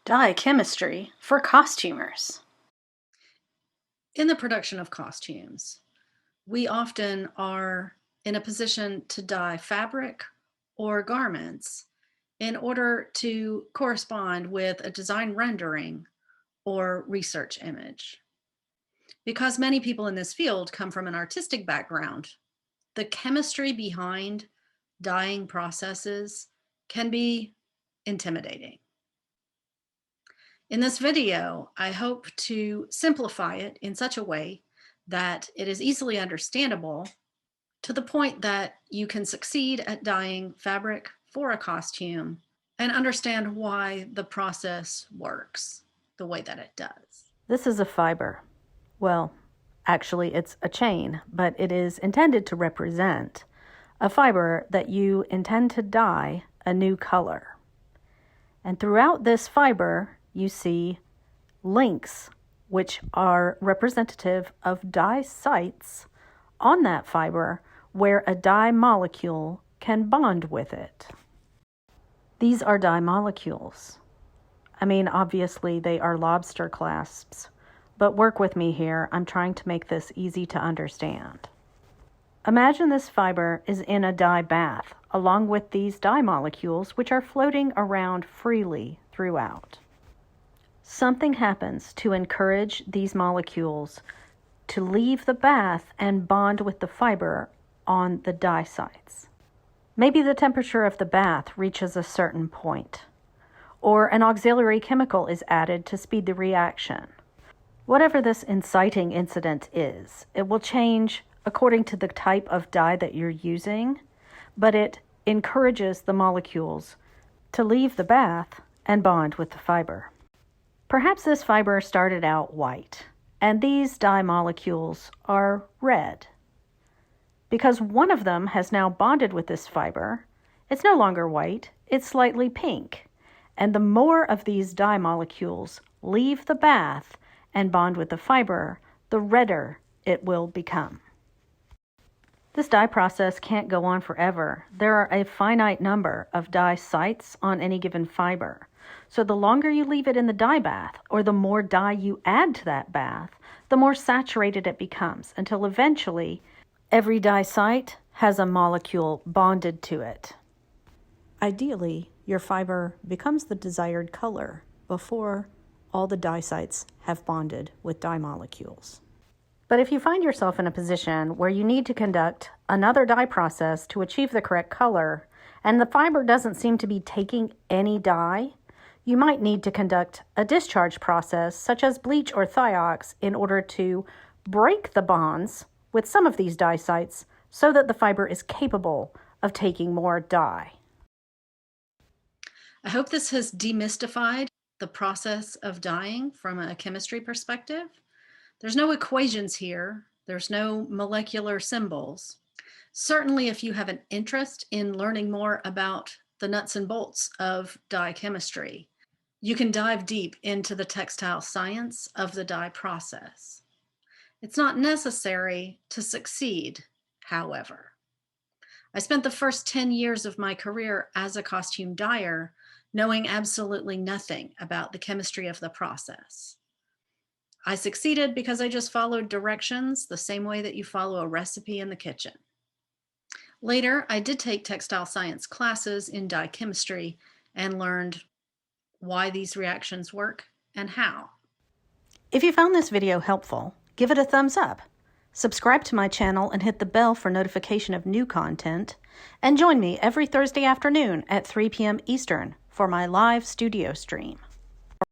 Dye chemistry for costumers. In the production of costumes, we often are in a position to dye fabric or garments in order to correspond with a design rendering or research image. Because many people in this field come from an artistic background, the chemistry behind dyeing processes can be intimidating. In this video, I hope to simplify it in such a way that it is easily understandable to the point that you can succeed at dyeing fabric for a costume and understand why the process works the way that it does. This is a fiber. Well, actually it's a chain, but it is intended to represent a fiber that you intend to dye a new color. And throughout this fiber, you see links, which are representative of dye sites on that fiber where a dye molecule can bond with it. These are dye molecules. I mean, obviously they are lobster clasps, but work with me here. I'm trying to make this easy to understand. Imagine this fiber is in a dye bath, along with these dye molecules, which are floating around freely throughout. Something happens to encourage these molecules to leave the bath and bond with the fiber on the dye sites. Maybe the temperature of the bath reaches a certain point, or an auxiliary chemical is added to speed the reaction. Whatever this inciting incident is, it will change according to the type of dye that you're using, but it encourages the molecules to leave the bath and bond with the fiber. Perhaps this fiber started out white, and these dye molecules are red. Because one of them has now bonded with this fiber, it's no longer white, it's slightly pink. And the more of these dye molecules leave the bath and bond with the fiber, the redder it will become. This dye process can't go on forever. There are a finite number of dye sites on any given fiber. So the longer you leave it in the dye bath, or the more dye you add to that bath, the more saturated it becomes, until eventually every dye site has a molecule bonded to it. Ideally, your fiber becomes the desired color before all the dye sites have bonded with dye molecules. But if you find yourself in a position where you need to conduct another dye process to achieve the correct color, and the fiber doesn't seem to be taking any dye, you might need to conduct a discharge process such as bleach or thiox in order to break the bonds with some of these dye sites so that the fiber is capable of taking more dye. I hope this has demystified the process of dyeing from a chemistry perspective. There's no equations here. There's no molecular symbols. Certainly, if you have an interest in learning more about the nuts and bolts of dye chemistry, you can dive deep into the textile science of the dye process. It's not necessary to succeed, however. I spent the first 10 years of my career as a costume dyer knowing absolutely nothing about the chemistry of the process. I succeeded because I just followed directions the same way that you follow a recipe in the kitchen. Later, I did take textile science classes in dye chemistry and learned why these reactions work and how. If you found this video helpful, give it a thumbs up. Subscribe to my channel and hit the bell for notification of new content. And join me every Thursday afternoon at 3 p.m. Eastern for my live studio stream.